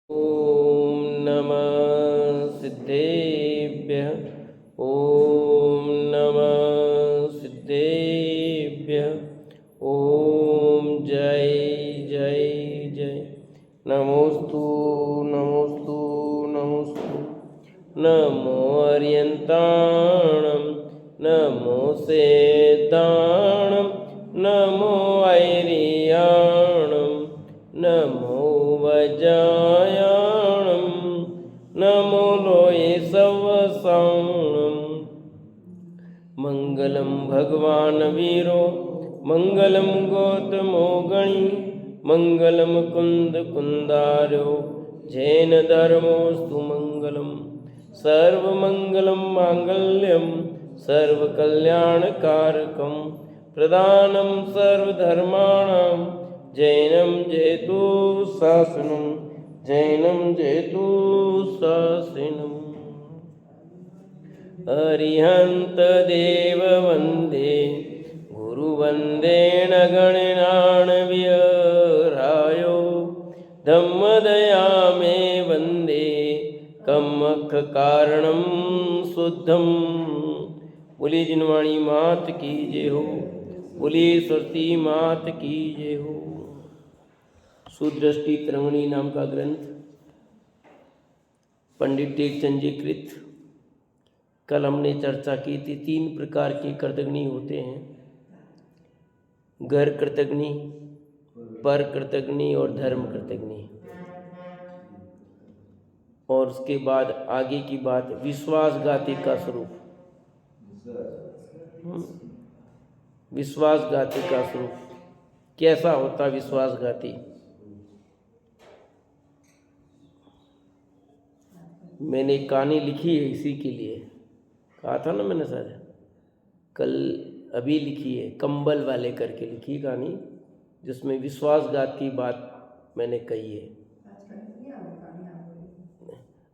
ॐ नमः सिद्धेभ्यः। ॐ नमः सिद्धेभ्यः। ॐ जय जय जय। नमोस्तु नमोस्तु नमोस्तु। नमो अर्यन्ताणं नमो सेदाणं नमो ऐरियाणं नमो वजायाणं नमो लोये सवसाणं। मंगलम भगवान वीरो मंगलम गौतमो गणी मंगलम कुंद कुंदारो जैन धर्मोस्तु मंगलम। सर्वमंगलम मांगल्यम सर्वकल्याणकारकम प्रदानम सर्वधर्माणां जैनम जयतु शासनम जैनम जयतु शासनम। अरिहंत देव वंदे गुरु वंदेन गणनान विहरायो धम्मदया मे वंदे कमख कारणम शुद्धम। बोलिए जिनवाणी मात की जय हो। बोलिए सरस्वती मात की जय हो। सुदृष्टि तरंगिणी नाम का ग्रंथ पंडित टेकचंद जी कृत। कल हमने चर्चा की थी 3 प्रकार के कृतघ्नि होते हैं, घर कृतघ्नि, पर कृतघ्नि और धर्म कृतघ्नि। और उसके बाद आगे की बात विश्वासघाती का स्वरूप। विश्वासघाती का स्वरूप कैसा होता विश्वासघाती। मैंने एक कहानी लिखी है इसी के लिए, कहा था ना मैंने सर कल, अभी लिखी है, कंबल वाले करके लिखी कहानी, जिसमें विश्वासघात की बात मैंने कही है।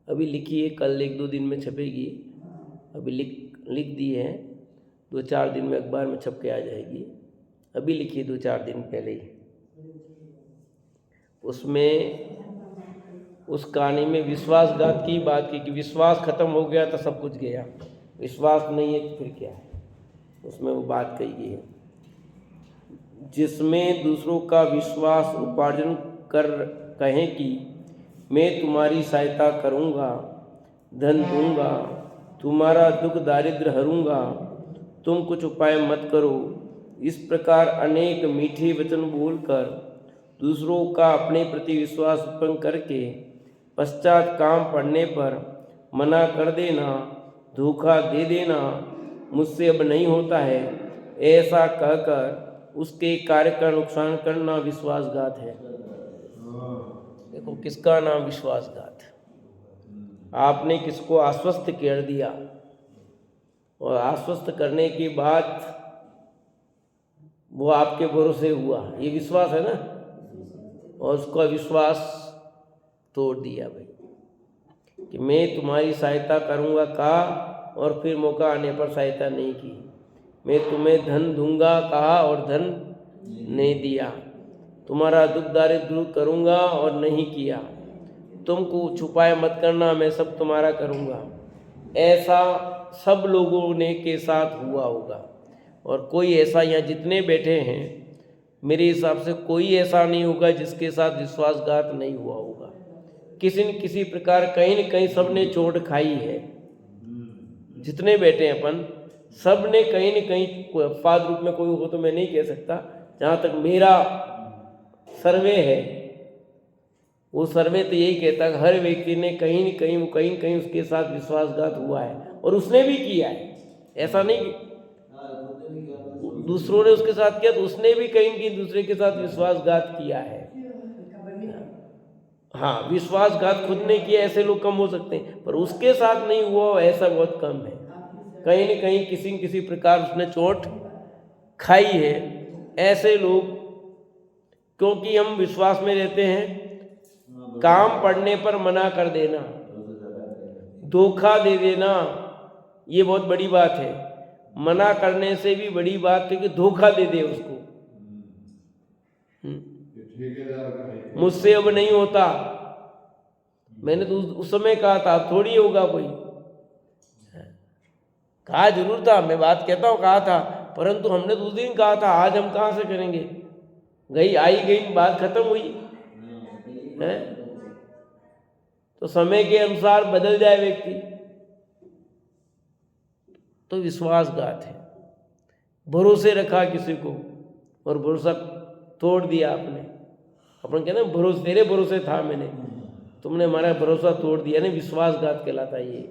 अभी लिखी है, कल 1-2 दिन में छपेगी। अभी लिख दी है, 2-4 दिन में अखबार में छप के आ जाएगी। अभी लिखी है 2-4 दिन पहले ही। उसमें उस कहानी में विश्वासघात की बात की कि विश्वास खत्म हो गया तो सब कुछ गया, विश्वास नहीं है तो फिर क्या है। उसमें वो बात कही गई है, जिसमें दूसरों का विश्वास उपार्जन कर कहें कि मैं तुम्हारी सहायता करूँगा, धन दूंगा, तुम्हारा दुख दारिद्र हरूंगा, तुम कुछ उपाय मत करो। इस प्रकार अनेक मीठे वचन बोलकर दूसरों का अपने प्रति विश्वास उत्पन्न करके पश्चात काम पड़ने पर मना कर देना, धोखा दे देना, मुझसे अब नहीं होता है, ऐसा कहकर उसके कार्य का नुकसान करना विश्वासघात है। देखो किसका नाम विश्वासघात। आपने किसको आश्वस्त कर दिया और आश्वस्त करने के बाद वो आपके भरोसे हुआ, ये विश्वास है ना। और उसका विश्वास तोड़ दिया भाई कि मैं तुम्हारी सहायता करूँगा कहा और फिर मौका आने पर सहायता नहीं की। मैं तुम्हें धन दूंगा कहा और धन नहीं दिया। तुम्हारा दुख दारिद्र दूर करूँगा और नहीं किया। तुमको छुपाए मत करना, मैं सब तुम्हारा करूँगा। ऐसा सब लोगों ने के साथ हुआ होगा। और कोई ऐसा, यहाँ जितने बैठे हैं मेरे हिसाब से कोई ऐसा नहीं होगा जिसके साथ विश्वासघात नहीं हुआ होगा। किसी न किसी प्रकार कहीं न कहीं सब ने चोट खाई है। जितने बैठे हैं अपन सब ने कहीं न कहीं, अपवाद रूप में कोई हो तो मैं नहीं कह सकता, जहाँ तक मेरा सर्वे है वो सर्वे तो यही कहता है हर व्यक्ति ने कहीं न कहीं उसके साथ विश्वासघात हुआ है और उसने भी किया है। ऐसा नहीं कि दूसरों ने उसके साथ किया, तो उसने भी कहीं न कहीं दूसरे के साथ विश्वासघात किया है। हाँ, विश्वासघात खुद ने किया ऐसे लोग कम हो सकते हैं, पर उसके साथ नहीं हुआ ऐसा बहुत कम है। कहीं न कहीं किसी न किसी प्रकार उसने चोट खाई है। ऐसे लोग, क्योंकि हम विश्वास में रहते हैं, काम पड़ने पर मना कर देना, धोखा दे देना, ये बहुत बड़ी बात है। मना करने से भी बड़ी बात है कि धोखा दे दे उसको। मुझसे अब नहीं होता, मैंने तो उस समय कहा था, थोड़ी होगा कोई। कहा जरूर था, मैं बात कहता हूँ कहा था, परंतु हमने तो उस दिन कहा था, आज हम कहाँ से करेंगे। गई आई गई बात खत्म हुई है। तो समय के अनुसार बदल जाए व्यक्ति, तो विश्वासघात है। भरोसे रखा किसी को और भरोसा तोड़ दिया आपने। अपन कहते हैं भरोसे, तेरे भरोसे था मैंने, तुमने हमारा भरोसा तोड़ दिया ना, विश्वासघात कहलाता है ये।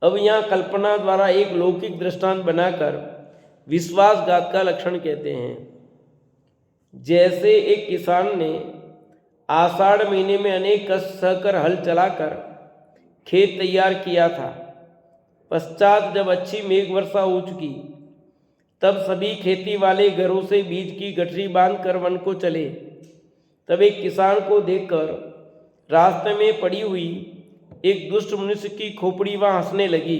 अब यहाँ कल्पना द्वारा एक लौकिक दृष्टांत बनाकर विश्वासघात का लक्षण कहते हैं। जैसे एक किसान ने आषाढ़ महीने में अनेक कष्ट सहकर हल चलाकर खेत तैयार किया था। पश्चात जब अच्छी मेघ वर्षा हो चुकी, तब सभी खेती वाले घरों से बीज की गठरी बांधकर वन को चले। तब एक किसान को देखकर रास्ते में पड़ी हुई एक दुष्ट मनुष्य की खोपड़ी वहां हंसने लगी।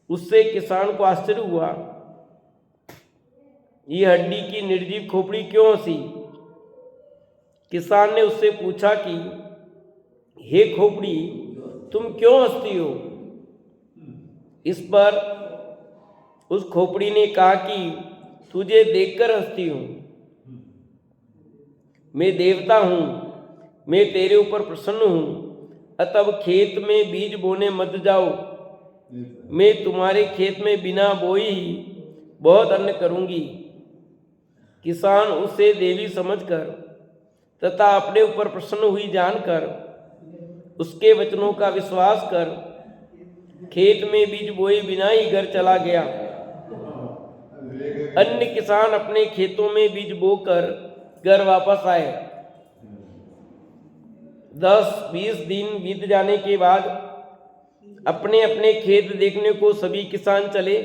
उससे किसान को आश्चर्य हुआ, ये हड्डी की निर्जीव खोपड़ी क्यों हंसी। किसान ने उससे पूछा कि हे खोपड़ी, तुम क्यों हंसती हो। इस पर उस खोपड़ी ने कहा कि तुझे देखकर हंसती हूं। मैं देवता हूं, मैं तेरे ऊपर प्रसन्न हूं, अतः खेत में बीज बोने मत जाओ। मैं तुम्हारे खेत में बिना बोई ही बहुत अन्न करूंगी। किसान उसे देवी समझकर तथा अपने ऊपर प्रसन्न हुई जानकर उसके वचनों का विश्वास कर खेत में बीज बोए बिना ही घर चला गया। अन्य किसान अपने खेतों में बीज बोकर घर वापस आए। 10-20 दिन बीत जाने के बाद अपने अपने खेत देखने को सभी किसान चले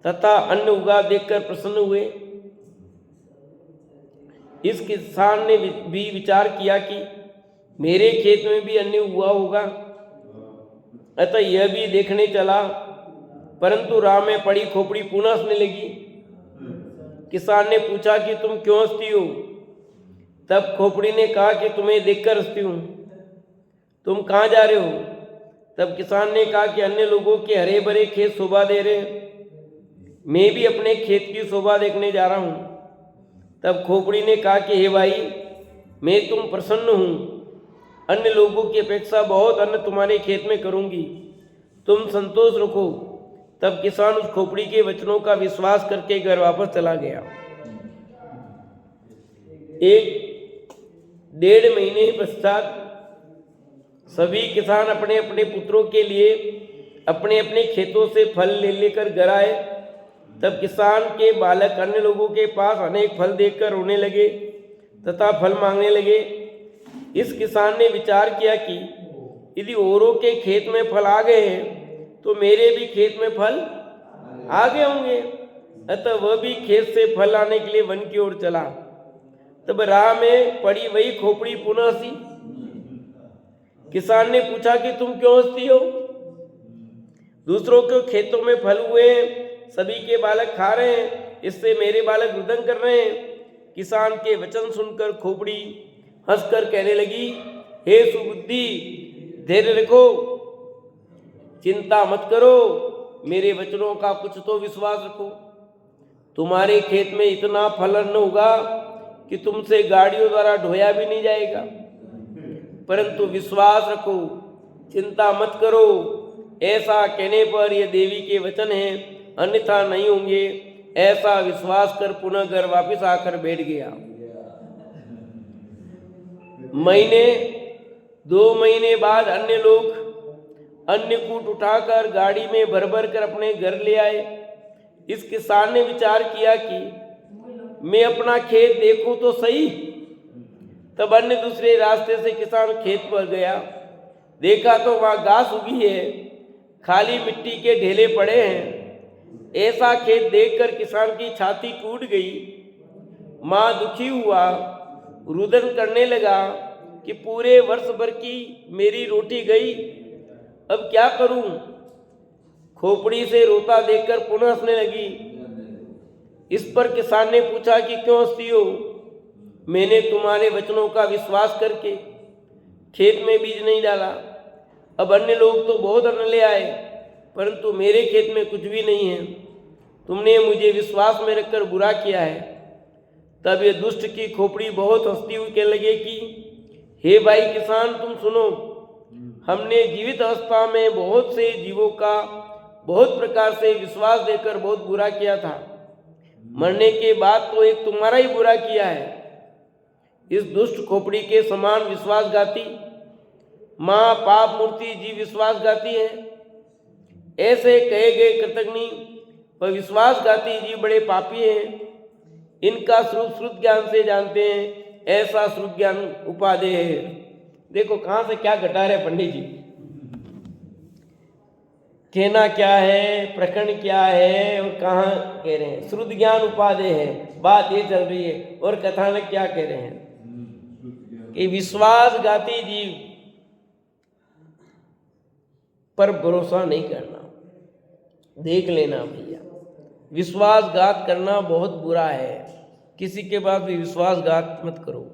तथा अन्न उगा देखकर प्रसन्न हुए। इस किसान ने भी विचार किया कि मेरे खेत में भी अन्न हुआ होगा, अतः यह भी देखने चला। परंतु राह में पड़ी खोपड़ी पुनः हंसने लगी। किसान ने पूछा कि तुम क्यों हंसती हो। तब खोपड़ी ने कहा कि तुम्हें देखकर हंसती हूँ। तुम कहाँ जा रहे हो। तब किसान ने कहा कि अन्य लोगों के हरे भरे खेत शोभा दे रहे हैं, मैं भी अपने खेत की शोभा देखने जा रहा हूँ। तब खोपड़ी ने कहा कि हे भाई, मैं तुम प्रसन्न हूँ, अन्य लोगों की अपेक्षा बहुत अन्न तुम्हारे खेत में करूँगी, तुम संतोष रखो। तब किसान उस खोपड़ी के वचनों का विश्वास करके घर वापस चला गया। 1-1.5 महीने पश्चात सभी किसान अपने अपने पुत्रों के लिए अपने अपने खेतों से फल ले लेकर घर आए। तब किसान के बालक अन्य लोगों के पास अनेक फल देखकर रोने लगे तथा फल मांगने लगे। इस किसान ने विचार किया कि यदि औरों के खेत में फल आ गए हैं तो मेरे भी खेत में फल आ गए होंगे। अतः वह भी खेत से फल लाने के लिए वन की ओर चला। तब राह में पड़ी वही खोपड़ी पुनः हंसी। किसान ने पूछा कि तुम क्यों हंसती हो। दूसरों के खेतों में फल हुए, सभी के बालक खा रहे हैं, इससे मेरे बालक रुदन कर रहे हैं। किसान के वचन सुनकर खोपड़ी हंसकर कहने लगी, हे सुबुद्धि, धैर्य रखो, चिंता मत करो, मेरे वचनों का कुछ तो विश्वास रखो। तुम्हारे खेत में इतना फल न होगा कि तुमसे गाड़ियों द्वारा ढोया भी नहीं जाएगा, परंतु विश्वास रखो, चिंता मत करो। ऐसा कहने पर यह देवी के वचन हैं, अन्यथा नहीं होंगे। ऐसा विश्वास कर पुनः घर वापस आकर बैठ गया। 2 महीने बाद अन्य लोग अन्य कूट उठाकर गाड़ी में भर भर कर अपने घर ले आए। इस किसान ने विचार किया कि मैं अपना खेत देखूं तो सही। तब अन्य दूसरे रास्ते से किसान खेत पर गया, देखा तो वहां घास उगी है, खाली मिट्टी के ढेले पड़े हैं। ऐसा खेत देखकर किसान की छाती टूट गई। मां दुखी हुआ, रुदन करने लगा कि पूरे वर्ष भर की मेरी रोटी गई, अब क्या करूं। खोपड़ी से रोता देखकर पुनः हंसने लगी। इस पर किसान ने पूछा कि क्यों हंसती हो। मैंने तुम्हारे वचनों का विश्वास करके खेत में बीज नहीं डाला। अब अन्य लोग तो बहुत अन्न ले आए, परंतु मेरे खेत में कुछ भी नहीं है। तुमने मुझे विश्वास में रखकर बुरा किया है। तब ये दुष्ट की खोपड़ी बहुत हंसती हुई कहने लगे कि हे भाई किसान, तुम सुनो, हमने जीवित अवस्था में बहुत से जीवों का बहुत प्रकार से विश्वास देकर बहुत बुरा किया था। मरने के बाद तो एक तुम्हारा ही बुरा किया है। इस दुष्ट खोपड़ी के समान विश्वासघाती माँ पाप मूर्ति जीव विश्वासघाती है। ऐसे कहे गए कृतज्ञ व विश्वासघाती जीव बड़े पापी हैं। इनका स्वरूप श्रुत ज्ञान से जानते हैं, ऐसा श्रुत ज्ञान उपादेय है। देखो कहाँ से क्या घटा रहे पंडित जी। कहना क्या है, प्रकरण क्या है और कहाँ कह रहे हैं। श्रुत ज्ञान उपादेय है, बात ये चल रही है। और कथानक क्या कह रहे हैं कि विश्वासघाती जीव पर भरोसा नहीं करना। देख लेना भैया, विश्वासघात करना बहुत बुरा है। किसी के पास भी विश्वासघात मत करो।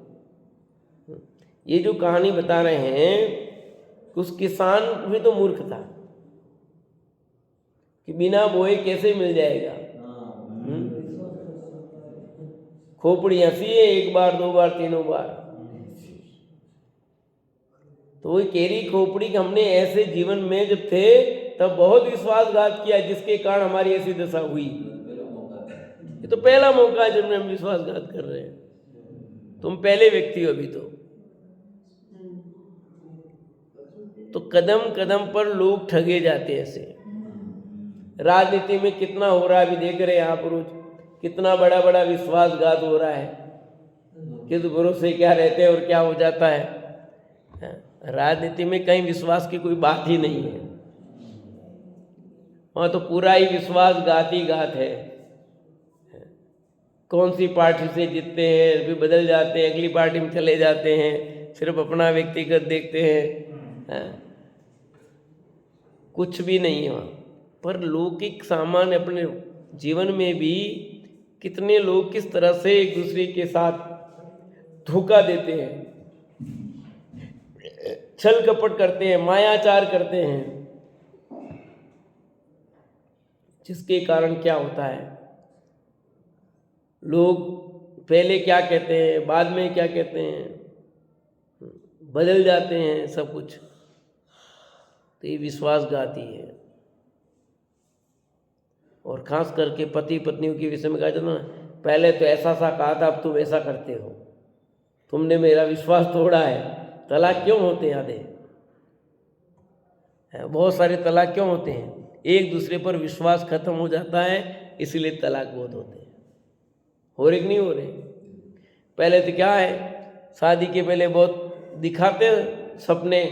ये जो कहानी बता रहे हैं, उस किसान भी तो मूर्ख था कि बिना बोए कैसे मिल जाएगा। खोपड़ी हंसी है, एक बार दो बार तीनों बार। तो वही केरी खोपड़ी हमने ऐसे जीवन में जब थे तब बहुत विश्वासघात किया, जिसके कारण हमारी ऐसी दशा हुई। ये तो पहला मौका है जब हम विश्वासघात कर रहे हैं। तुम पहले व्यक्ति हो अभी तो कदम कदम पर लोग ठगे जाते हैं। ऐसे राजनीति में कितना हो रहा है अभी देख रहे हैं आप रोज, कितना बड़ा बड़ा विश्वासघात हो रहा है। किस भरोसे क्या रहते हैं और क्या हो जाता है। राजनीति में कहीं विश्वास की कोई बात ही नहीं है। वहाँ तो पूरा ही विश्वासघात ही घात है। कौन सी पार्टी से जीतते हैं फिर बदल जाते हैं, अगली पार्टी में चले जाते हैं, सिर्फ अपना व्यक्तिगत देखते हैं। कुछ भी नहीं है वहाँ पर। लौकिक सामान्य अपने जीवन में भी कितने लोग किस तरह से एक दूसरे के साथ धोखा देते हैं, छल कपट करते हैं, मायाचार करते हैं, जिसके कारण क्या होता है, लोग पहले क्या कहते हैं बाद में क्या कहते हैं, बदल जाते हैं सब कुछ। तो ये विश्वासघाती है। और खास करके पति पत्नियों के विषय में कहा जाता ना, पहले तो ऐसा सा कहा था, अब तुम ऐसा करते हो, तुमने मेरा विश्वास तोड़ा है। तलाक क्यों होते हैं आधे? बहुत सारे तलाक क्यों होते हैं? एक दूसरे पर विश्वास खत्म हो जाता है, इसलिए तलाक बहुत होते हैं। हो रहे कि नहीं हो रहे? पहले तो क्या है, शादी के पहले बहुत दिखाते हैं सपने,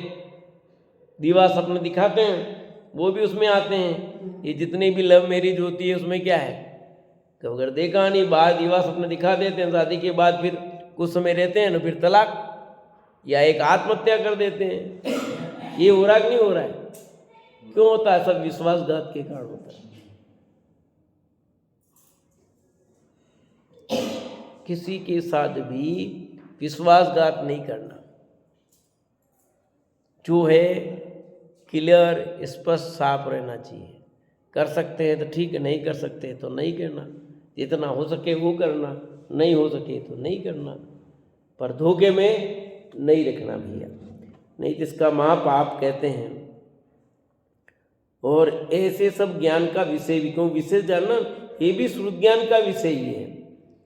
दीवा सपने दिखाते हैं, वो भी उसमें आते हैं। ये जितनी भी लव मैरिज होती है उसमें क्या है, कब अगर देखा नहीं, बाद दीवा सपने दिखा देते हैं, शादी के बाद फिर कुछ समय रहते हैं ना फिर तलाक या एक आत्महत्या कर देते हैं। ये हो रहा कि नहीं हो रहा है? क्यों होता है? सब विश्वासघात के कारण होता है। किसी के साथ भी विश्वासघात नहीं करना। जो है क्लियर स्पष्ट साफ रहना चाहिए। कर सकते हैं तो ठीक है, नहीं कर सकते तो नहीं करना। जितना हो सके वो करना, नहीं हो सके तो नहीं करना, पर धोखे में नहीं रखना भैया, नहीं जिसका महापाप कहते हैं। और ऐसे सब ज्ञान का विषय भी, क्यों विषय जानना, ये भी श्रुत ज्ञान का विषय ही है।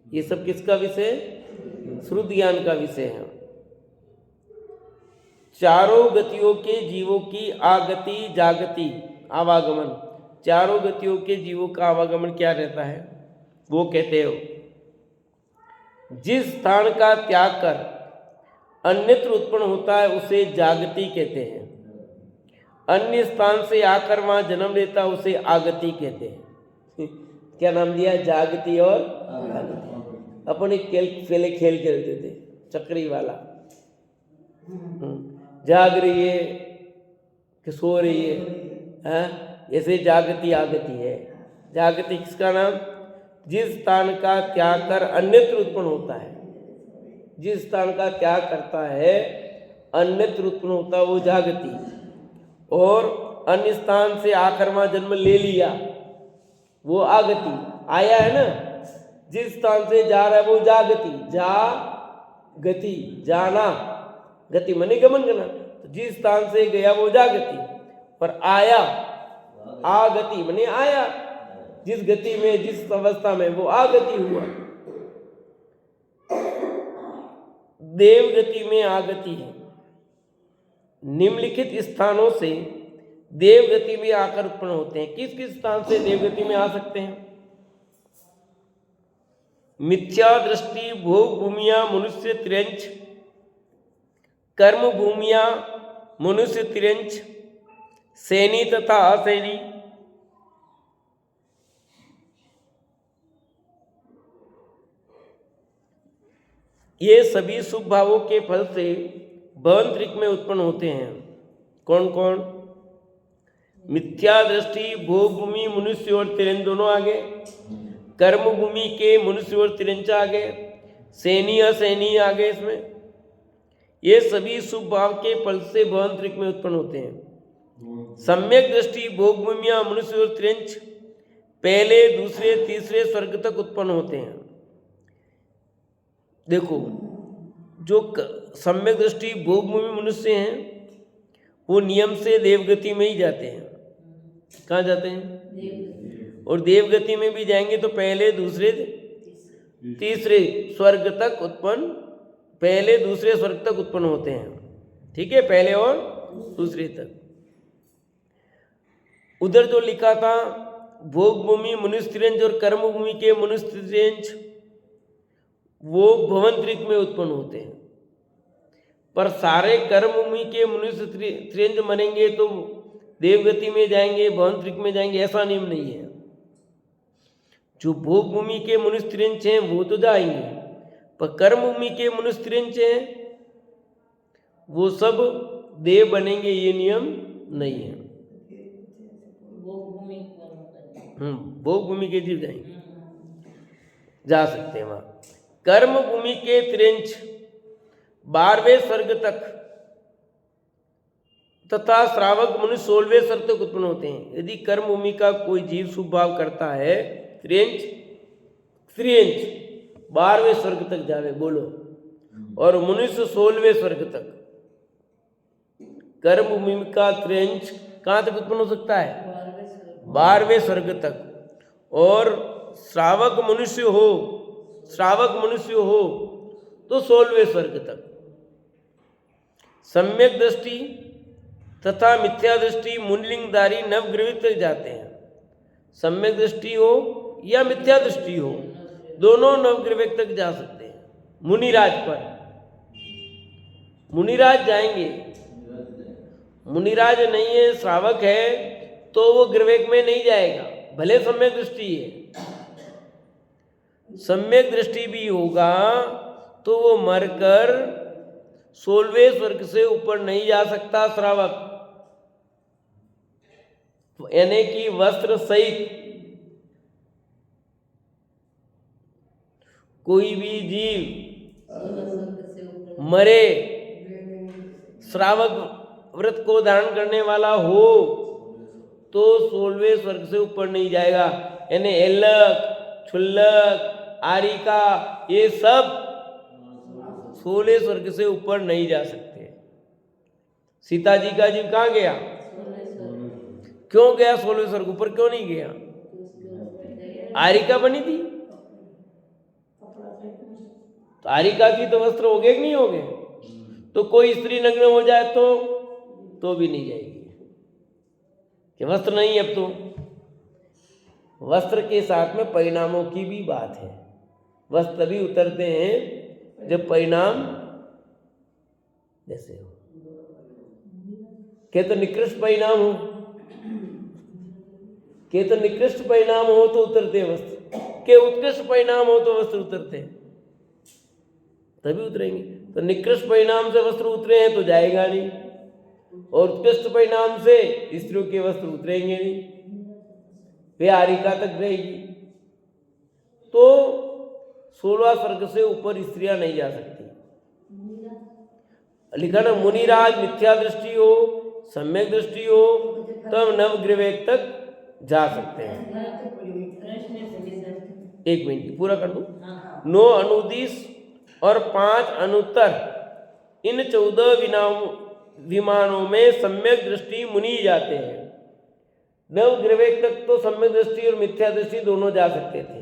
ये सब किसका विषय? श्रुत ज्ञान का विषय है। चारों गतियों के जीवों की आगति जागति आवागमन, चारों गतियों के जीवों का आवागमन क्या रहता है? वो कहते हो जिस स्थान का त्याग कर अन्यत्र उत्पन्न होता है उसे जागति कहते हैं। अन्य स्थान से आकर वहां जन्म लेता है उसे आगति कहते हैं। क्या नाम दिया? जागति और आगति। अपने पहले खेल खेलते थे चक्री वाला, जाग रही है कि सो रही है, ऐसे जागति आगति है। जागति किसका नाम? जिस स्थान का त्याग कर अन्यत्र उत्पन्न होता है। जिस स्थान का त्याग करता है अन्यत्र उत्पन्न होता वो जागति, और अन्य स्थान से आकर्मा जन्म ले लिया वो आगति। आया है ना, जिस स्थान से जा रहा है वो जागति, जा गति, जाना, गति मने गमन करना, तो जिस स्थान से गया वो जागति, और आया आगति मने आया, जिस गति में जिस अवस्था में वो आगति हुआ। देव गति में आगति है। निम्नलिखित स्थानों से देव गति में आकर उत्पन्न होते हैं। किस किस स्थान से देव गति में आ सकते हैं? मिथ्या दृष्टि भोग भूमिया मनुष्य तिरंच, कर्म भूमिया मनुष्य तिरंच, सैनी तथा असैनी, ये सभी शुभ भावों के फल से भवंतरिक में उत्पन्न होते हैं। कौन कौन? मिथ्या दृष्टि भोग भूमि मनुष्य और तिरंज दोनों आगे, कर्म भूमि के मनुष्य और तिरंज आगे, सैनी असैनी आगे। इसमें ये सभी शुभ भाव के फल से भवंतरिक में उत्पन्न होते हैं। सम्यक दृष्टि भोग भूमिया मनुष्य और तिरंज पहले दूसरे तीसरे स्वर्ग तक उत्पन्न होते हैं। देखो, जो सम्यक दृष्टि भोग भूमि मनुष्य हैं वो नियम से देवगति में ही जाते हैं। कहाँ जाते हैं? और देवगति में भी जाएंगे तो पहले दूसरे तीसरे स्वर्ग तक उत्पन्न, पहले दूसरे स्वर्ग तक उत्पन्न होते हैं। ठीक है, पहले और दूसरे तक। उधर जो लिखा था भोग भूमि मनुष्य तिरंज और कर्म भूमि के मनुष्य तिरंज, वो भवंतरिक में उत्पन्न होते हैं। पर सारे कर्म भूमि के मनुष्य तिरंज मरेंगे तो देवगति में जाएंगे, भवंतरिक में जाएंगे, ऐसा नियम नहीं है। जो भोग भूमि के मनुष्य तिरंज हैं वो तो जाएंगे, पर कर्म भूमि के मनुष्य तिरंज हैं वो सब देव बनेंगे, ये नियम नहीं है। भोग भूमि के जीव जाएंगे, जा सकते हैं वहां। कर्म भूमि के तिरंज 12वें स्वर्ग तक तथा श्रावक मनुष्य 16वें स्वर्ग तक उत्पन्न होते हैं। यदि कर्म भूमि का कोई जीव शुभ भाव करता है तिरंज 12वें स्वर्ग तक जावे, बोलो, और मनुष्य 16वें स्वर्ग तक। कर्म भूमि का तिरंज कहाँ तक उत्पन्न हो सकता है? 12वें स्वर्ग तक। और श्रावक मनुष्य हो तो 16वें स्वर्ग तक। सम्यक दृष्टि तथा मिथ्या दृष्टि मुनिलिंगधारी नवग्रह तक जाते हैं। सम्यक दृष्टि हो या मिथ्या दृष्टि हो, दोनों नवग्रह तक जा सकते हैं। मुनिराज पर मुनिराज जाएंगे। मुनिराज नहीं है, श्रावक है, तो वो ग्रवेक में नहीं जाएगा, भले सम्यक दृष्टि है। सम्यक दृष्टि भी होगा तो वो मरकर 16वें स्वर्ग से ऊपर नहीं जा सकता श्रावक। यानी कि वस्त्र सहित कोई भी जीव मरे, श्रावक व्रत को धारण करने वाला हो तो 16वें स्वर्ग से ऊपर नहीं जाएगा। यानी एलक, छुल्लक, आरिका, ये सब 16वें स्वर्ग से ऊपर नहीं जा सकते। सीता जी का जीव कहाँ गया? क्यों गया 16वें स्वर्ग? ऊपर क्यों नहीं गया? आरिका बनी थी, तो आरिका की तो वस्त्र हो गए कि नहीं हो गए? तो कोई स्त्री नग्न हो जाए तो भी नहीं जाएगी कि वस्त्र नहीं। अब तो वस्त्र के साथ में परिणामों की भी बात है। वस्त्र तभी उतरते हैं जब परिणाम जैसे हो, के तो निकृष्ट परिणाम हो, के तो निकृष्ट परिणाम हो तो उतरते हैं वस्त्र, के उत्कृष्ट परिणाम हो तो वस्त्र उतरते हैं, तभी उतरेंगे। तो निकृष्ट परिणाम से वस्त्र उतरे हैं तो जाएगा नहीं, और उत्कृष्ट परिणाम से स्त्रियों के वस्त्र उतरेंगे नहीं, वे आरिका तक रहेगी। तो 16वां स्वर्ग से ऊपर स्त्रियां नहीं जा सकती। लिखा ना, मुनिराज मिथ्या दृष्टि हो, सम्यक दृष्टि हो, तब नवग्रवेक तक जा सकते हैं। एक मिनट पूरा कर दूं। 9 अनुदिश और 5 अनुत्तर, इन 14 विमानों में सम्यक दृष्टि मुनि जाते हैं। नवग्रवेक तक तो सम्यक दृष्टि और मिथ्या दृष्टि दोनों जा सकते थे,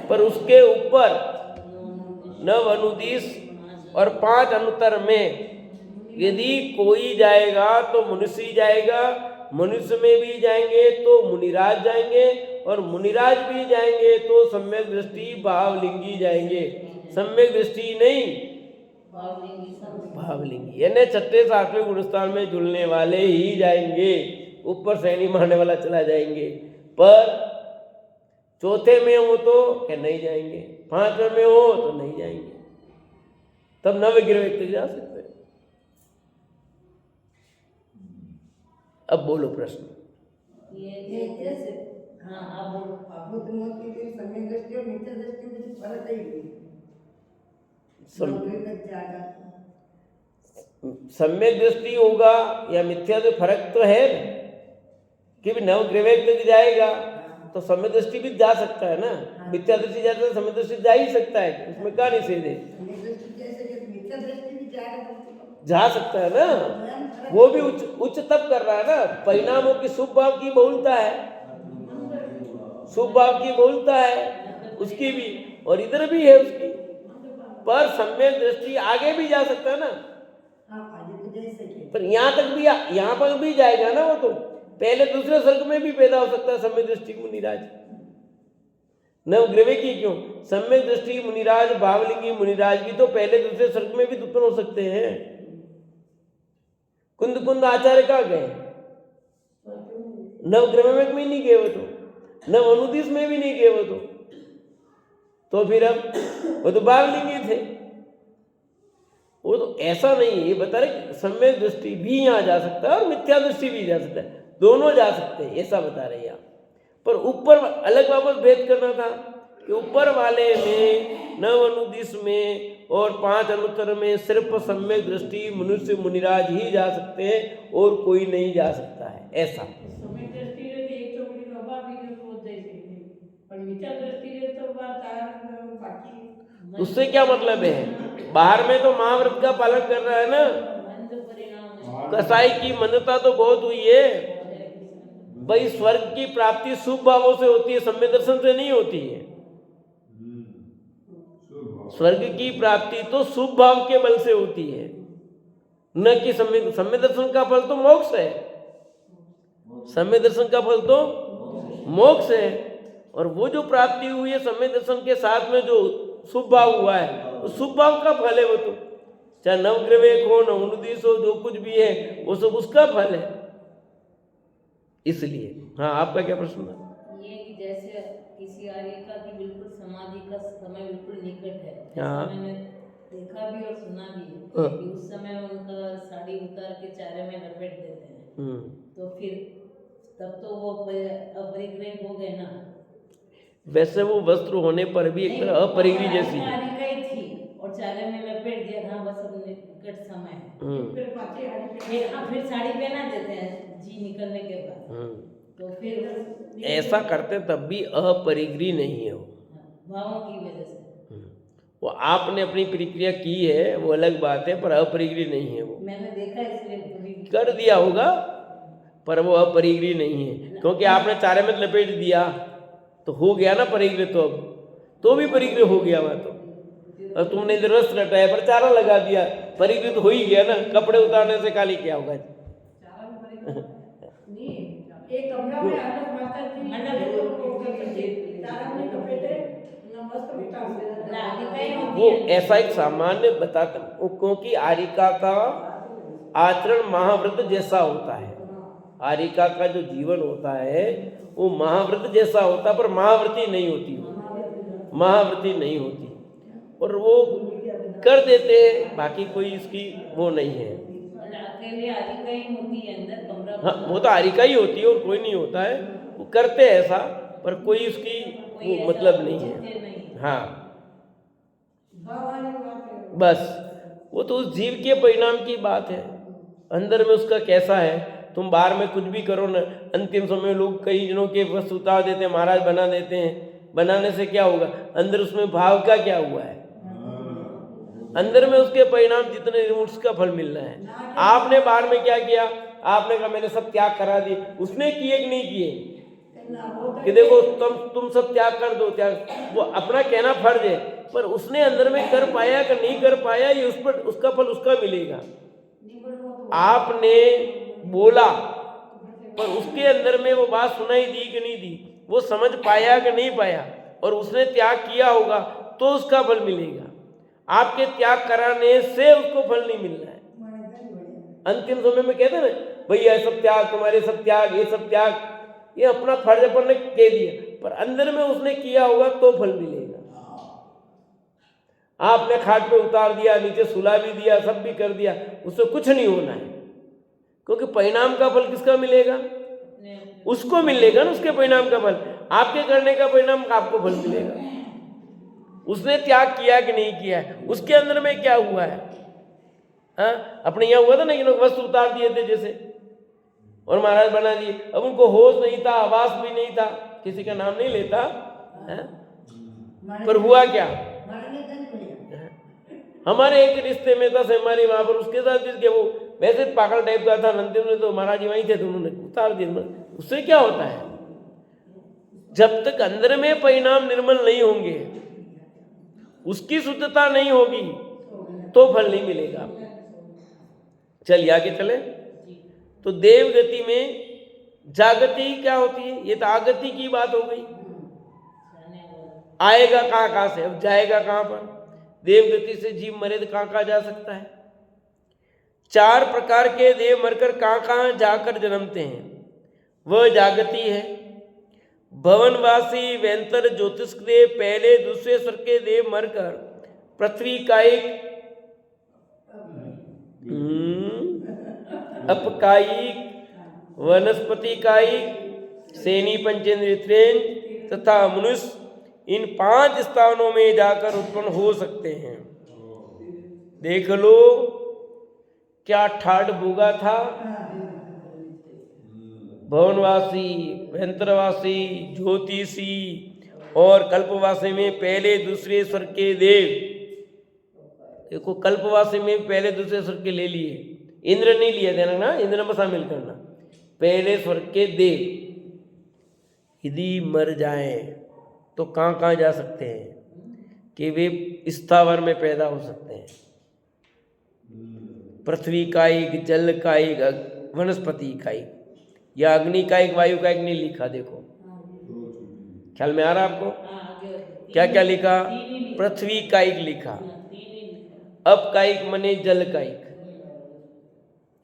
पर उसके ऊपर 9 अनुदिश और 5 अनुत्तर में यदि कोई जाएगा तो मनुष्य जाएगा, मनुष्य में भी जाएंगे तो मुनिराज जाएंगे, और मुनिराज भी जाएंगे तो सम्यक दृष्टि भावलिंगी जाएंगे। सम्यक दृष्टि नहीं, भावलिंगी, यानी 6ठे 7वें गुणस्थान में जुड़ने वाले ही जाएंगे। ऊपर से नहीं मारने वाला चला जाएंगे। पर चौथे में हो तो क्या नहीं जाएंगे, 5वें में हो तो नहीं जाएंगे, तब नवग्रवेक तक जा सकते हैं। अब बोलो प्रश्न। ये जैसे हाँ आप बोलो। अभूत मोती के सम्यक दृष्टि और मिथ्या दृष्टि में कुछ फर्क है ही सम्यक दृष्टि होगा या मिथ्या तो फर्क तो है कि नवग्रवेक तक जाएगा तो सम्यक दृष्टि भी जा सकता है ना। मिथ्या दृष्टि जाता है, सम्यक दृष्टि जा ही सकता है, उसमें क्या निषेध है? जा सकता है ना, वो भी उच्च तप कर रहा है ना। परिणामों की शुभ भाव की बहुलता है, शुभ भाव की बहुलता है उसकी भी, और इधर भी है उसकी, पर सम्यक दृष्टि आगे भी जा सकता है ना। पर यहाँ पर भी जाएगा ना, वो तो पहले दूसरे सर्ग में भी पैदा हो सकता है सम्यक दृष्टि मुनिराज। नवग्रवे की क्यों, सम्यक दृष्टि मुनिराज भावलिंगी मुनिराज भी तो पहले दूसरे सर्ग में भी उत्पन्न हो सकते हैं। कुंद आचार्य कहाँ गए? नवग्रवेक में नहीं गए वो तो, नव अनुदिश में भी नहीं गए वो तो फिर अब वो तो भावलिंगी थे। वो तो ऐसा नहीं है, ये बता रहे सम्यक दृष्टि भी यहाँ जा सकता है और मिथ्या दृष्टि भी जा सकता है, दोनों जा सकते हैं, ऐसा बता रहे हैं। पर ऊपर अलग वापस भेद करना था कि ऊपर वाले में 9 अनुदिश में और 5 अनुत्तर में सिर्फ सम्यक दृष्टि मनुष्य मुनिराज ही जा सकते हैं और कोई नहीं जा सकता है, ऐसा। उससे क्या मतलब है? बाहर में तो महाव्रत का पालन कर रहा है ना, कसाई की मंदता तो बहुत हुई है भाई। स्वर्ग की प्राप्ति शुभ भावों से होती है, सम्यक दर्शन से नहीं होती है। स्वर्ग की प्राप्ति तो शुभ भाव के बल से होती है, न कि सम्यक दर्शन का फल तो मोक्ष है। सम्यक दर्शन का फल तो मोक्ष है, और वो जो प्राप्ति हुई है सम्यक दर्शन के साथ में जो शुभ भाव हुआ है, वो शुभ भाव का फल है। वो तो चाहे नवग्रवेक हो, नव अनुदिश हो, जो कुछ भी है वो सब उसका फल है। इसलिए हाँ, आपका क्या प्रश्न था? ये कि जैसे किसी आर्यिका की बिल्कुल समाधि का समय बिल्कुल निकट है, हाँ, मैंने देखा भी और सुना भी है कि उस समय उनका साड़ी उतार के चारे में लपेट देते हैं, तो फिर तब तो वो अपरिग्रह हो गए ना। वैसे वो वस्त्र होने पर भी एक तरह अपरिग्रही जैसी है। थी और चारे में लपेट दिया था, बस अब निकट समय है, फिर साड़ी पहना देते हैं जी निकलने के बाद, तो फिर ऐसा करते तब भी अपरिग्रही नहीं है वो, भावों की वजह से। वो आपने अपनी प्रक्रिया की है वो अलग बात है, पर अपरिग्रही नहीं है वो। मैंने देखा इसलिए कर दिया होगा, पर वो अपरिग्रही नहीं है, क्योंकि आपने चारे में लपेट दिया तो हो गया ना परिग्रह, तो अब तो भी परिग्रह हो गया वहाँ तो। और तुमने इधर रस रटाया पर चारा लगा दिया, परिग्रह तो हो ही गया ना। कपड़े उतारने से खाली क्या होगा? वो ऐसा एक सामान्य बताता हूँ, क्योंकि आर्यिका का आचरण महाव्रत जैसा होता है। आर्यिका का जो जीवन होता है वो महाव्रत जैसा होता है, पर महाव्रती नहीं होती, महाव्रती नहीं होती, और वो कर देते हैं, बाकी कोई इसकी वो नहीं है। अकेले आर्यिका ही होती है अंदर कमरा। हाँ, वो तो आर्यिका ही होती है और कोई नहीं होता है। वो करते हैं ऐसा, पर कोई उसकी वो मतलब नहीं है। हाँ, बस वो तो उस जीव के परिणाम की बात है, अंदर में उसका कैसा है। तुम बाहर में कुछ भी करो ना, अंतिम समय में लोग कई जनों के वस्त्र उतार देते हैं, महाराज बना देते हैं। बनाने से क्या होगा? अंदर उसमें भाव का क्या हुआ है? अंदर में उसके परिणाम जितने उसका फल मिल रहा है। आपने बाहर में क्या किया? आपने कहा मैंने सब त्याग करा दिए, उसने किए कि नहीं किए? कि देखो तुम सब त्याग कर दो, त्याग, वो अपना कहना फर्ज है, पर उसने अंदर में कर पाया कि नहीं कर पाया, ये उस पर उसका फल उसका मिलेगा। आपने बोला पर उसके अंदर में वो बात सुनाई दी कि नहीं दी, वो समझ पाया कि नहीं पाया, और उसने त्याग किया होगा तो उसका फल मिलेगा। आपके त्याग कराने से उसको फल नहीं मिल रहा है। अंतिम समय में कहते हैं ना, भैया सब त्याग, तुम्हारे सब त्याग, ये सब त्याग, ये अपना फर्ज अपन ने कह दिया, पर अंदर में उसने किया होगा तो फल मिलेगा। आपने खाट पे उतार दिया, नीचे सुला भी दिया, सब भी कर दिया, उससे कुछ नहीं होना है, क्योंकि परिणाम का फल किसका मिलेगा? उसको मिलेगा ना, उसके परिणाम का फल। आपके करने का परिणाम आपको फल मिलेगा। उसने त्याग किया कि नहीं किया है, उसके अंदर में क्या हुआ है। हाँ, अपने यहाँ हुआ था ना कि लोग वस्त्र उतार दिए थे जैसे, और महाराज बना दिए। अब उनको होश नहीं था, आवास भी नहीं था, किसी का नाम नहीं लेता है? पर हुआ क्या? हमारे एक रिश्ते में था हमारी वहां पर, उसके साथ भी वो वैसे पागल टाइप का था। नंदिन ने तो महाराज जी वहीं थे तो उन्होंने उतार दिए। उससे क्या होता है? जब तक अंदर में परिणाम निर्मल नहीं होंगे, उसकी शुद्धता नहीं होगी, तो फल नहीं मिलेगा। चलिए आगे चले। तो देव गति में जागति क्या होती है? ये तो आगति की बात हो गई। आएगा कहाँ से, अब जाएगा कहाँ पर? देव गति से जीव मरे तो कहाँ जा सकता है? 4 प्रकार के देव मरकर कहाँ जाकर जन्मते हैं, वह जागति है। भवनवासी वेंतर ज्योतिष देव, पहले दूसरे स्वर के देव मरकर पृथ्वी कायिक, अपकायिक, वनस्पति कायिक, सेनी पंचेंद्रिय त्रेन तथा मनुष्य, इन 5 स्थानों में जाकर उत्पन्न हो सकते हैं। देख लो क्या ठाड़ भोगा था। भवनवासी, वेंत्रवासी, ज्योतिषी और कल्पवासी में पहले दूसरे स्वर के देव। देखो कल्पवासी में पहले दूसरे स्वर के ले लिए, इंद्र नहीं लिया देना ना, इंद्र में शामिल करना। पहले स्वर के देव यदि मर जाए तो कहाँ जा सकते हैं? कि वे स्थावर में पैदा हो सकते हैं। पृथ्वी कायिक, जल कायिक, वनस्पति कायिक, या अग्नि कायिक, वायु कायिक नहीं लिखा। देखो ख्याल में आ रहा आपको? क्या क्या लिखा? पृथ्वी कायिक लिखा, अप कायिक मने जल कायिक,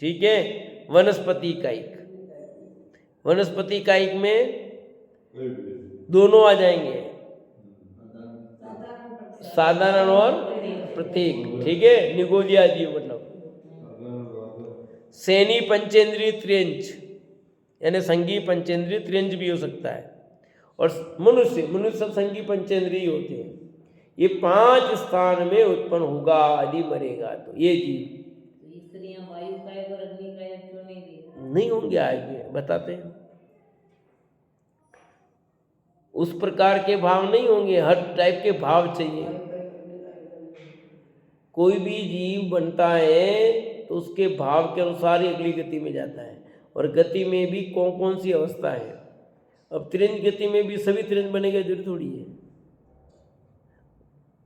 ठीक है। वनस्पति कायिक, वनस्पति कायिक में दोनों आ जाएंगे, साधारण और प्रतीक, ठीक है। निगोजिया जीव मतलब सेनी पंचेंद्रिय त्रियंच, यानी संगी पंचेंद्रिय त्रियंच भी हो सकता है। और मनुष्य सब संगी पंचेंद्रिय होते हैं। ये 5 स्थान में उत्पन्न होगा यदि मरेगा तो। ये जीव वायु कायिक और अग्नि कायिक क्यों नहीं दिए? नहीं होंगे, आगे बताते हैं। उस प्रकार के भाव नहीं होंगे, हर टाइप के भाव चाहिए। कोई भी जीव बनता है तो उसके भाव के अनुसार ही अगली गति में जाता है। और गति में भी कौन सी अवस्था है। अब त्रिंज गति में भी सभी त्रिंज बनेगा जरूरी थोड़ी है,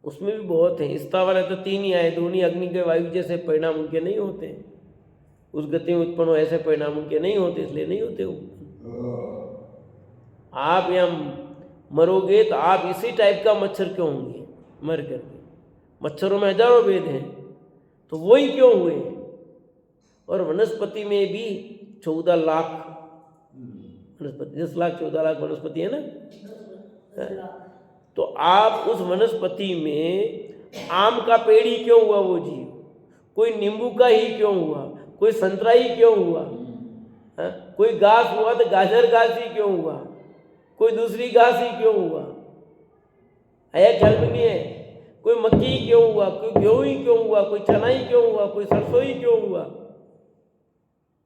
उसमें भी बहुत है। स्थावर है तो 3 ही आए, 2 ही अग्नि के वायु जैसे परिणाम उनके नहीं होते। उस गति में उत्पन्न हो ऐसे परिणाम उनके नहीं होते, इसलिए नहीं होते वो। आप यहाँ मरोगे तो आप इसी टाइप का मच्छर क्यों होंगे मर करके? मच्छरों में हजारों भेद हैं, तो वही क्यों हुए? और वनस्पति में भी 14 लाख वनस्पति, 10 लाख 14 लाख वनस्पति है ना। तो आप उस वनस्पति में आम का पेड़ ही क्यों हुआ वो जीव? कोई नींबू का ही क्यों हुआ? कोई संतरा ही क्यों हुआ? कोई घास हुआ तो गाजर घास ही क्यों हुआ? कोई दूसरी घास ही क्यों हुआ? आया ख्याल में नहीं है? कोई मक्की क्यों हुआ, कोई गेहूं ही क्यों हुआ, कोई चना ही क्यों हुआ, कोई सरसों ही क्यों हुआ।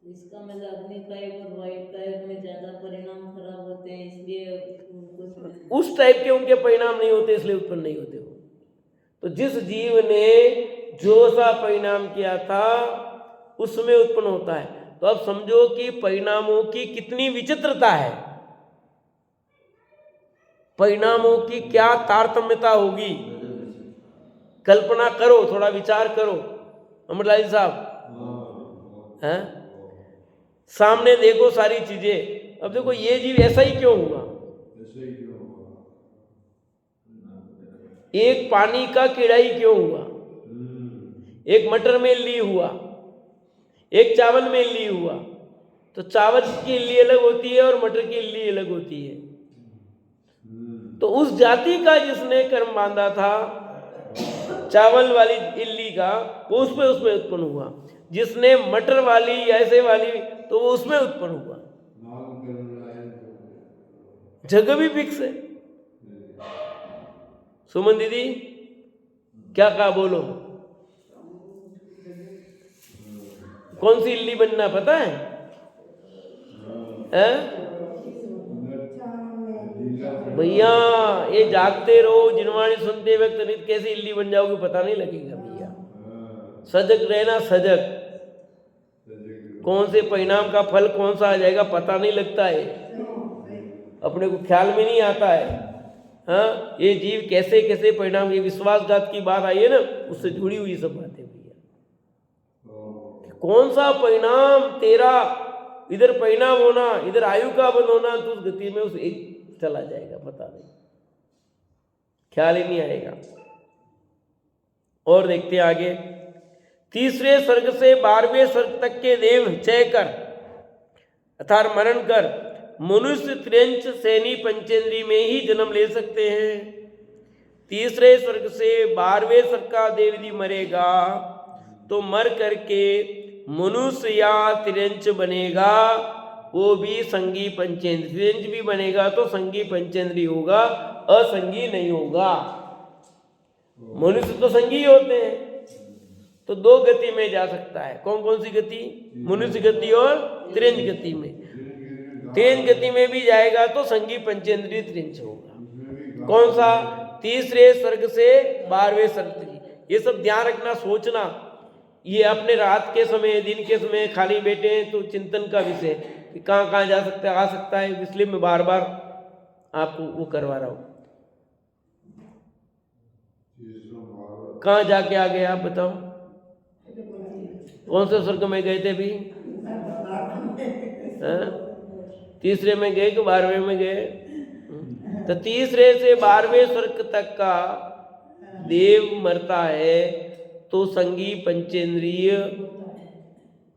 इसका मतलब अग्नि कायक और वायु कायक में ज्यादा परिणाम खराब होते हैं, इसलिए उनको उस टाइप के उनके परिणाम नहीं होते, इसलिए उत्पन्न नहीं होते वो। तो जिस जीव ने जो सा परिणाम किया था उसमें उत्पन्न होता है। तो अब समझो कि परिणामों की कितनी विचित्रता है, परिणामों की क्या तारतम्यता होगी। कल्पना करो, थोड़ा विचार करो अमरलाल साहब, हैं? सामने देखो सारी चीजें। अब देखो ये जीव ऐसा ही क्यों हुआ, एक पानी का कीड़ा ही क्यों हुआ, एक मटर में इल्ली हुआ, एक चावल में इल्ली हुआ। तो चावल की इल्ली अलग होती है और मटर की इल्ली अलग होती है। तो उस जाति का जिसने कर्म बांधा था चावल वाली इल्ली का, वो उसमें उत्पन्न हुआ। जिसने मटर वाली ऐसे वाली, तो वो उसमें उत्पन्न हुआ। जगह भी फिक्स है। सुमन दीदी क्या कहा, बोलो। कौन सी इल्ली बनना पता है? भैया ये जागते रहो, जिनवाणी सुनते वक्त नहीं कैसी इल्ली बन जाओगे पता नहीं लगेगा भैया। सजग रहना, सजग। कौन से परिणाम का फल कौन सा आ जाएगा पता नहीं लगता है, अपने को ख्याल में नहीं आता है। हाँ, ये जीव कैसे कैसे परिणाम, ये विश्वासघात की बात आई है ना, उससे जुड़ी हुई सब बातें भैया। कौन सा परिणाम तेरा, इधर परिणाम होना, इधर आयु का बंद होना, तो उस गति में उस एक चला जाएगा, पता नहीं, ख्याल ही नहीं आएगा। और देखते हैं आगे। तीसरे स्वर्ग से 12वें स्वर्ग तक के देव चय कर अर्थात मरण कर मनुष्य त्रियंच सैनी पंचेंद्री में ही जन्म ले सकते हैं। तीसरे स्वर्ग से 12वें स्वर्ग का देव यदि मरेगा तो मर करके मनुष्य या त्रियंच बनेगा, वो भी संगी पंचेंद्री। त्रियंच भी बनेगा तो संगी पंचेंद्री होगा, असंगी नहीं होगा। मनुष्य तो संगी होते हैं, तो दो गति में जा सकता है। कौन कौन सी गति? मनुष्य गति और त्रियंच गति में। त्रियंच गति में भी जाएगा तो संगी पंचेंद्रीय त्रियंच होगा। कौन सा? तीसरे स्वर्ग से 12वें स्वर्ग तक। ये सब ध्यान रखना, सोचना। ये अपने रात के समय, दिन के समय खाली बैठे हैं तो चिंतन का विषय कि कहाँ कहाँ जा सकता है, आ सकता है। इसलिए मैं बार बार आपको वो करवा रहा हूँ। कहाँ जाके आ गए आप बताओ? कौन से स्वर्ग में गए थे अभी? तीसरे में गए कि 12वें में गए? तो तीसरे से 12वें स्वर्ग तक का देव मरता है तो संगी पंचेंद्रिय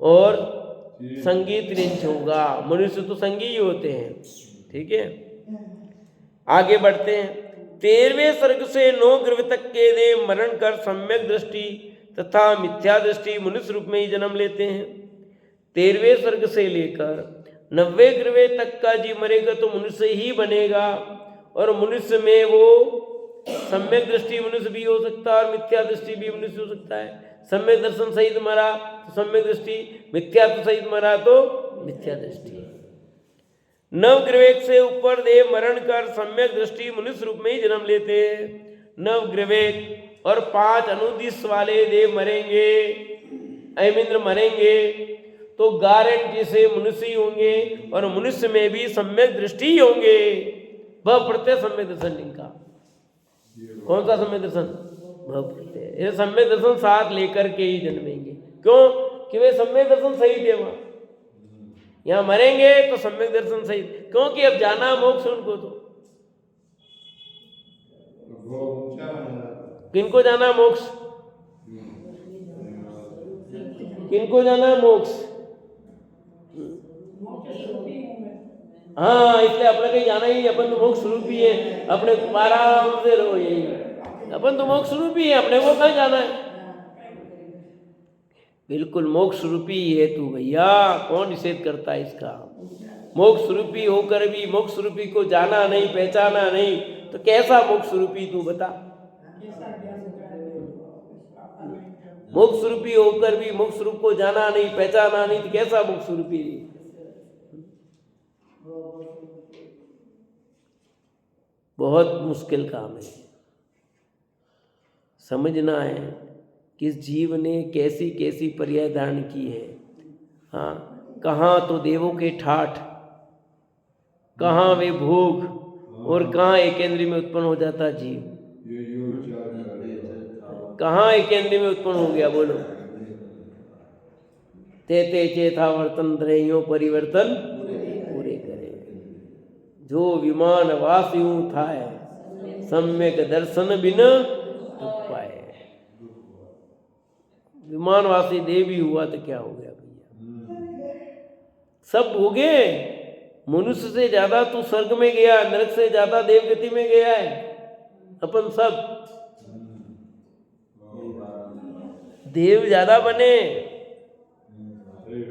और संगी त्रियंच होगा। मनुष्य तो संगी ही होते हैं। ठीक है, आगे बढ़ते हैं। 13वें स्वर्ग से 9 ग्रह तक के देव मरण कर सम्यक दृष्टि तथा मिथ्या दृष्टि मनुष्य रूप में ही जन्म लेते हैं। 13वें स्वर्ग से लेकर 90 ग्रह तक का जीव मरेगा तो मनुष्य ही बनेगा, और मनुष्य में वो सम्यक दृष्टि मनुष्य भी हो सकता है और मिथ्या दृष्टि भी मनुष्य हो सकता है। सम्यक दर्शन सहित मरा तो सम्यक दृष्टि, मिथ्या सहित मरा तो मिथ्या दृष्टि। 9 ग्रह से ऊपर देव मरण कर सम्यक दृष्टि मनुष्य रूप में ही जन्म लेते हैं। 9 ग्रह और 5 अनुदिश वाले देव मरेंगे, ऐमिंद्र मरेंगे तो गारंटी से मनुष्य ही होंगे, और मनुष्य में भी सम्यक दृष्टि ही होंगे। वह प्रत्यय सम्यक दर्शन इनका। कौन सा सम्यक दर्शन? वह प्रत्यय। ये सम्यक दर्शन साथ लेकर के ही जन्मेंगे। क्यों? कि वे सम्यक दर्शन सही थे। वहां यहाँ मरेंगे तो सम्यक दर्शन सही, क्योंकि अब जाना मोक्ष उनको। तो किनको जाना मोक्ष? किनको जाना मोक्ष? हाँ, इसलिए अपने कहीं जाना ही, अपन तो मोक्ष स्वरूप ही है। अपने आराम से रहो, यही अपन तो मोक्ष स्वरूप ही है, अपने को कहाँ जाना है? बिल्कुल मोक्ष रूपी है तू भैया, कौन निषेध करता है इसका? मोक्ष रूपी होकर भी मोक्ष रूपी को जाना नहीं, पहचाना नहीं, तो कैसा मोक्ष रूपी तू बता? मोक्ष रूपी होकर भी मोक्ष रूप को जाना नहीं, पहचाना नहीं, तो कैसा मोक्ष रूपी? बहुत मुश्किल काम है। समझना है कि इस जीव ने कैसी कैसी पर्याय धारण की है। हाँ, कहाँ तो देवों के ठाठ, कहाँ वे भोग, और कहाँ एक इंद्रिय में उत्पन्न हो जाता जीव। कहाँ एक इंद्रिय में उत्पन्न हो गया? बोलो। ते चेता वर्तन द्रह्यो परिवर्तन पूरे करे। जो विमान वास यूं था है, सम्यक दर्शन बिन दुख पाए। विमानवासी देव भी हुआ तो क्या हो गया भैया? सब हो गए। मनुष्य से ज्यादा तू स्वर्ग में गया, नरक से ज्यादा देवगति में गया है। अपन सब देव ज्यादा बने,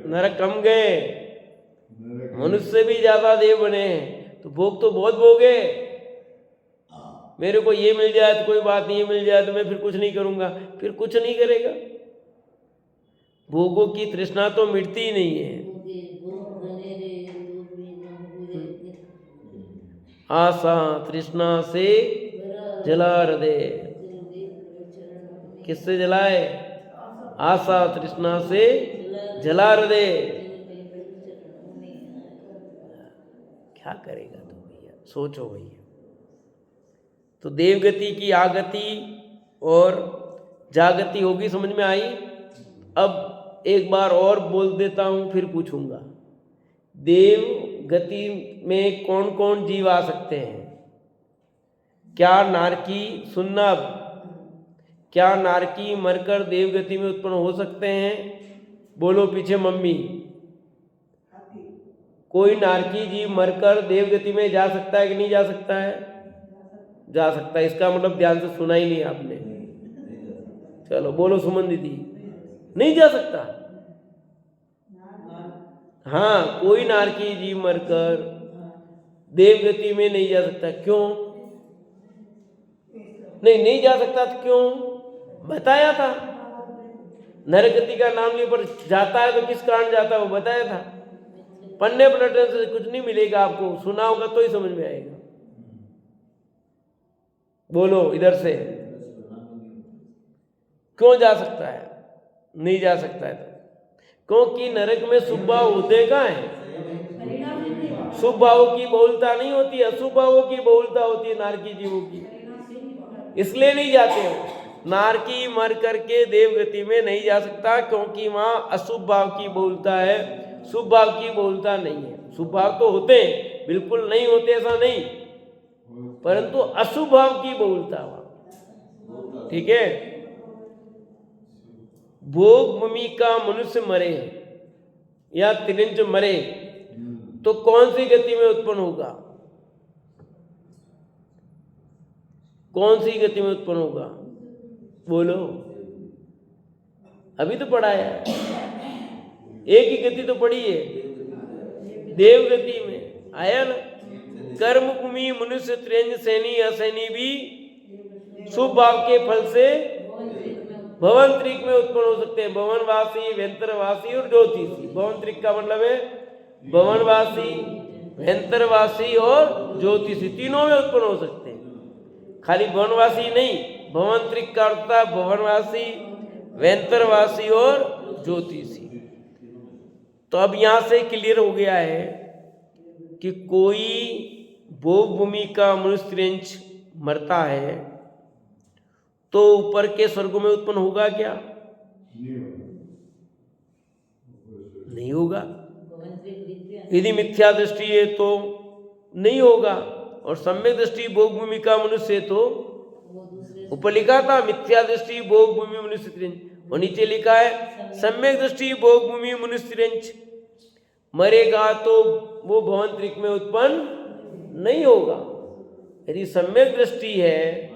नरक कम गए। मनुष्य से भी ज्यादा देव बने, तो भोग तो बहुत भोगे। मेरे को ये मिल जाए तो कोई बात नहीं, ये मिल जाए तो मैं फिर कुछ नहीं करूंगा। फिर कुछ नहीं करेगा। भोगों की तृष्णा तो मिटती ही नहीं है। आशा तृष्णा से जला हृदय। किससे जलाए? आशा तृष्णा से जला हृदय। क्या करेगा तो भैया? सोचो भैया। तो देवगति की आगति और जागति होगी, समझ में आई? अब एक बार और बोल देता हूं, फिर पूछूंगा। देव गति में कौन कौन जीव आ सकते हैं? क्या नारकी, सुनना, क्या नारकी मरकर देवगति में उत्पन्न हो सकते हैं? बोलो पीछे मम्मी। कोई नारकी जीव मरकर देवगति में जा सकता है कि नहीं जा सकता है? जा सकता है। इसका मतलब ध्यान से सुना ही नहीं आपने। चलो बोलो सुमन दीदी। नहीं जा सकता। हाँ, कोई नारकी जीव मरकर देवगति में नहीं जा सकता। क्यों नहीं जा सकता? तो क्यों बताया था। नरगति का नाम लिए पर जाता है तो किस कारण जाता है वो बताया था। पन्ने पलटने से कुछ नहीं मिलेगा आपको, सुना होगा तो ही समझ में आएगा। बोलो इधर से। क्यों जा सकता है? नहीं जा सकता है क्योंकि नरक में शुभ भाव होते कहाँ है? शुभ भावों की बहुलता नहीं होती है, अशुभ भावों की बहुलता होती है नारकी जीवों की, इसलिए नहीं जाते हो। नारकी मर करके देवगति में नहीं जा सकता क्योंकि वहां अशुभ भाव की बहुलता है, शुभ भाव की बहुलता नहीं है। शुभ भाव तो होते हैं, बिल्कुल नहीं होते ऐसा नहीं, परंतु अशुभ भाव की बहुलता वहां। ठीक है। भोग भूमि का मनुष्य मरे या त्रिंज मरे तो कौन सी गति में उत्पन्न होगा? कौन सी गति में उत्पन्न होगा? बोलो। अभी तो पढ़ा है, एक ही गति तो पढ़ी है, देवगति में आया ना। कर्म भूमि मनुष्य त्रिंज सैनी असैनी भी शुभ भाव के फल से भवंतरिक में उत्पन्न हो सकते हैं। भवनवासी, व्यंतरवासी और ज्योतिषी। भवंतरिक का मतलब है भवनवासी, व्यंतरवासी और ज्योतिषी, तीनों में उत्पन्न हो सकते हैं। खाली भवनवासी नहीं, भवंतरिक का अर्थ था भवनवासी, व्यंतरवासी और ज्योतिषी। तो अब यहां से क्लियर हो गया है कि कोई भोग भूमि का मनुष्य त्रिंज मरता है तो ऊपर के स्वर्गों में उत्पन्न होगा क्या? नहीं होगा। यदि मिथ्या दृष्टि है तो नहीं होगा, और सम्यक दृष्टि भोग भूमि का मनुष्य है तो ऊपर लिखा था मिथ्या दृष्टि भोग भूमि मनुष्य त्रिंज, और नीचे लिखा है सम्यक दृष्टि भोग भूमि मनुष्य त्रिंज। मरेगा तो वो भवंतरिक में उत्पन्न नहीं होगा। यदि सम्यक दृष्टि है,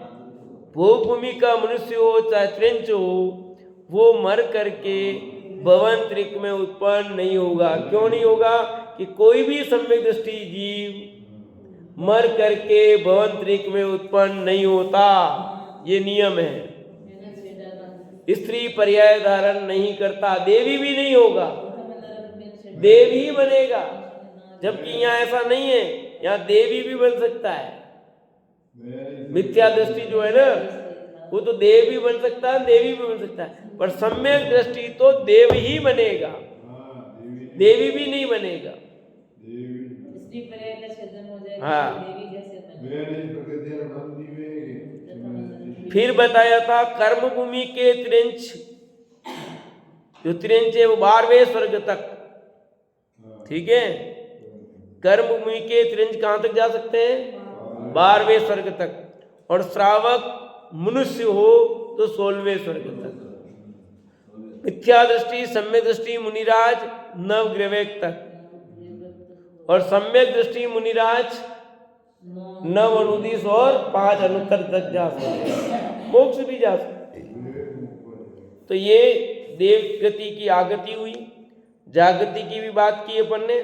भोग भूमि का मनुष्य हो चाहे त्रिंच हो, वो मर करके भवंतरिक में उत्पन्न नहीं होगा। क्यों नहीं होगा? कि कोई भी सम्यक दृष्टि जीव मर करके भवंतरिक में उत्पन्न नहीं होता, ये नियम है। स्त्री पर्याय धारण नहीं करता, देवी भी नहीं होगा, तो मैं नरक में चढ़ देव ही बनेगा। जबकि यहाँ ऐसा नहीं है, यहाँ देवी भी बन सकता है। मिथ्या दृष्टि जो है ना, वो तो देव भी बन सकता है, देवी भी बन सकता है, पर सम्यक दृष्टि तो देव ही बनेगा, देवी भी नहीं बनेगा। स्त्री पर्याय का छेदन हो जाएगा, हाँ। तो देवी कैसे बनेगी? फिर बताया था कर्म भूमि के त्रिंच, जो त्रिंच है वो 12वें स्वर्ग तक, ठीक है। कर्म भूमि के त्रिंच कहाँ तक जा सकते हैं? 12वें स्वर्ग तक। और श्रावक मनुष्य हो तो 16वें स्वर्ग तक। मिथ्या दृष्टि, सम्यक दृष्टि मुनिराज नवग्रह तक, और सम्यक दृष्टि मुनिराज 9 अनुदिश और 5 अनुत्तर तक जा सकते, मोक्ष भी जा सकते। तो ये देव गति की आगति हुई, जागति की भी बात की अपन ने,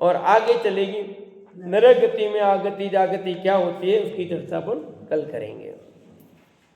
और आगे चलेगी नरक गति में आगति जागति क्या होती है, उसकी चर्चा अपन कल करेंगे।